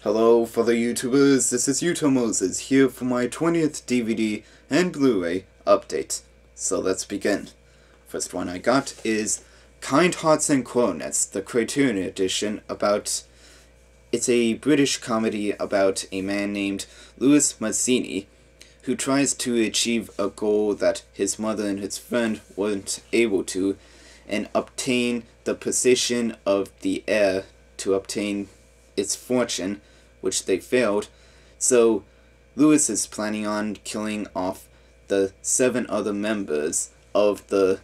Hello fellow YouTubers, this is Yuto Moses here for my 20th DVD and Blu-ray update. So let's begin. First one I got is Kind Hearts and Coronets, the Criterion edition it's a British comedy about a man named Louis Mazzini who tries to achieve a goal that his mother and his friend weren't able to and obtain the position of the heir to obtain its fortune, which they failed. So Louis is planning on killing off the 7 other members of the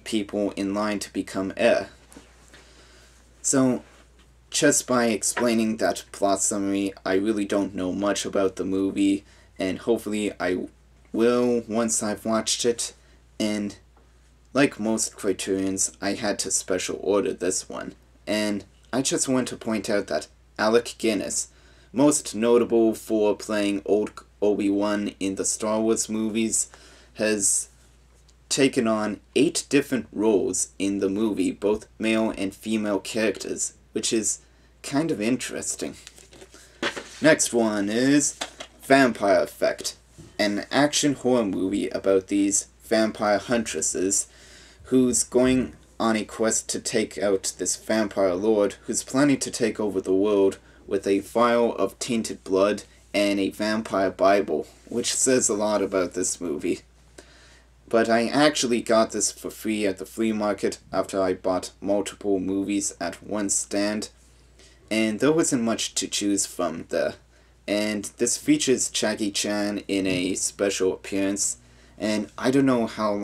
people in line to become heir. So just by explaining that plot summary, I really don't know much about the movie, and hopefully I will once I've watched it. And like most Criterions, I had to special order this one, and I just want to point out that Alec Guinness, most notable for playing old Obi-Wan in the Star Wars movies, has taken on 8 different roles in the movie, both male and female characters, which is kind of interesting. Next one is Vampire Effect, an action horror movie about these vampire huntresses who's going on a quest to take out this vampire lord who's planning to take over the world with a vial of tainted blood and a vampire Bible, which says a lot about this movie. But I actually got this for free at the flea market after I bought multiple movies at one stand, and there wasn't much to choose from there. And this features Jackie Chan in a special appearance, and I don't know how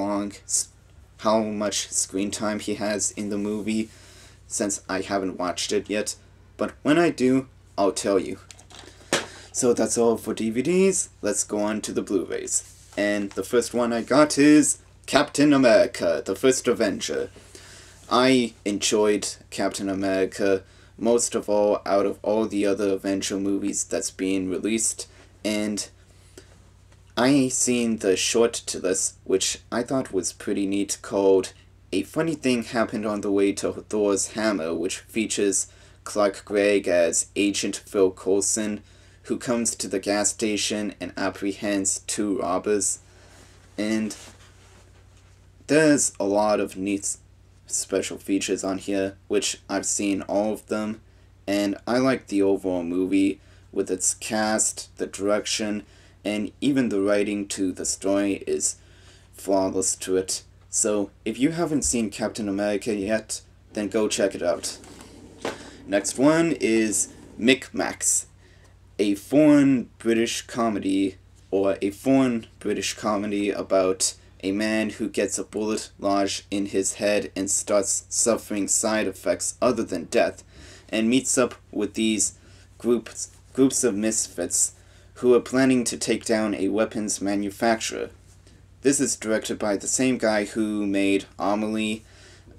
much screen time he has in the movie, since I haven't watched it yet, but when I do, I'll tell you. So that's all for DVDs, let's go on to the Blu-rays. And the first one I got is Captain America, the First Avenger. I enjoyed Captain America most of all out of all the other Avenger movies that's being released, and I seen the short to this, which I thought was pretty neat, called A Funny Thing Happened on the Way to Thor's Hammer, which features Clark Gregg as Agent Phil Coulson, who comes to the gas station and apprehends 2 robbers. And there's a lot of neat special features on here, which I've seen all of them, and I like the overall movie with its cast, the direction, and even the writing to the story is flawless to it. So if you haven't seen Captain America yet, then go check it out. Next one is Micmacs, a foreign British comedy about a man who gets a bullet lodged in his head and starts suffering side effects other than death, and meets up with these groups of misfits who are planning to take down a weapons manufacturer. This is directed by the same guy who made Amelie,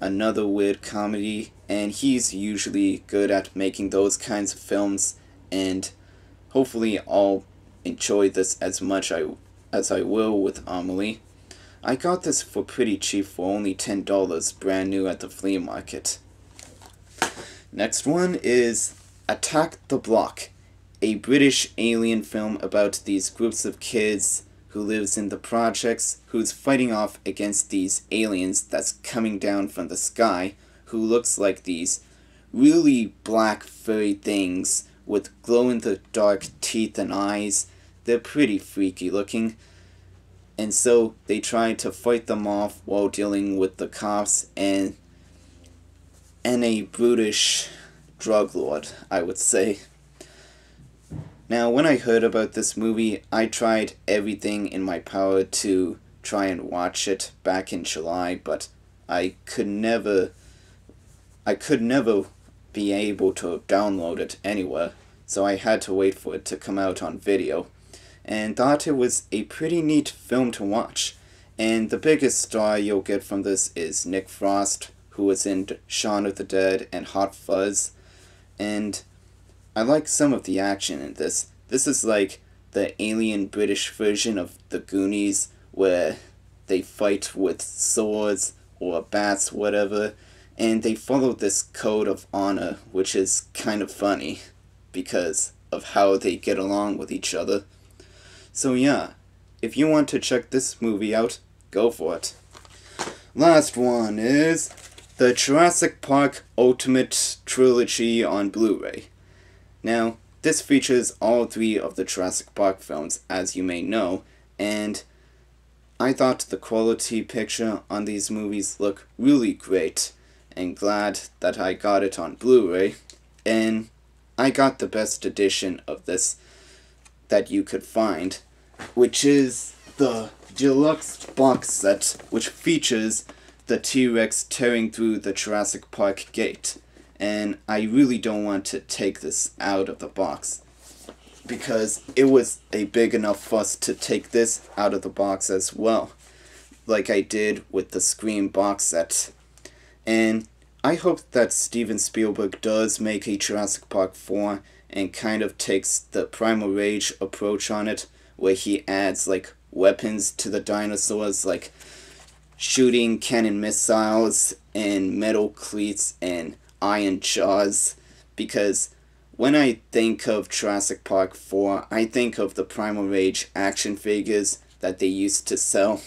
another weird comedy, and he's usually good at making those kinds of films, and hopefully I'll enjoy this as much as I will with Amelie. I got this for pretty cheap for only $10 brand new at the flea market. Next one is Attack the Block, a British alien film about these groups of kids who lives in the projects who's fighting off against these aliens that's coming down from the sky, who looks like these really black furry things with glow-in-the-dark teeth and eyes. They're pretty freaky looking, and so they try to fight them off while dealing with the cops and a brutish drug lord, I would say. Now, when I heard about this movie, I tried everything in my power to try and watch it back in July, but I could never be able to download it anywhere, so I had to wait for it to come out on video, and thought it was a pretty neat film to watch. And the biggest star you'll get from this is Nick Frost, who was in Shaun of the Dead and Hot Fuzz, and I like some of the action in this. This is like the alien British version of the Goonies, where they fight with swords or bats, whatever, and they follow this code of honor, which is kind of funny, because of how they get along with each other. So yeah, if you want to check this movie out, go for it. Last one is the Jurassic Park Ultimate Trilogy on Blu-ray. Now, this features all 3 of the Jurassic Park films, as you may know, and I thought the quality picture on these movies look really great, and glad that I got it on Blu-ray, and I got the best edition of this that you could find, which is the deluxe box set, which features the T-Rex tearing through the Jurassic Park gate. And I really don't want to take this out of the box, because it was a big enough fuss to take this out of the box as well, like I did with the Scream box set. And I hope that Steven Spielberg does make a Jurassic Park 4 and kind of takes the Primal Rage approach on it, where he adds like weapons to the dinosaurs, like shooting cannon missiles and metal cleats and iron jaws, because when I think of Jurassic Park 4, I think of the Primal Rage action figures that they used to sell.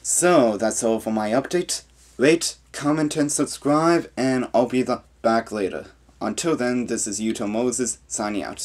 So, that's all for my update. Rate, comment, and subscribe, and I'll be back later. Until then, this is Yuto Moses, signing out.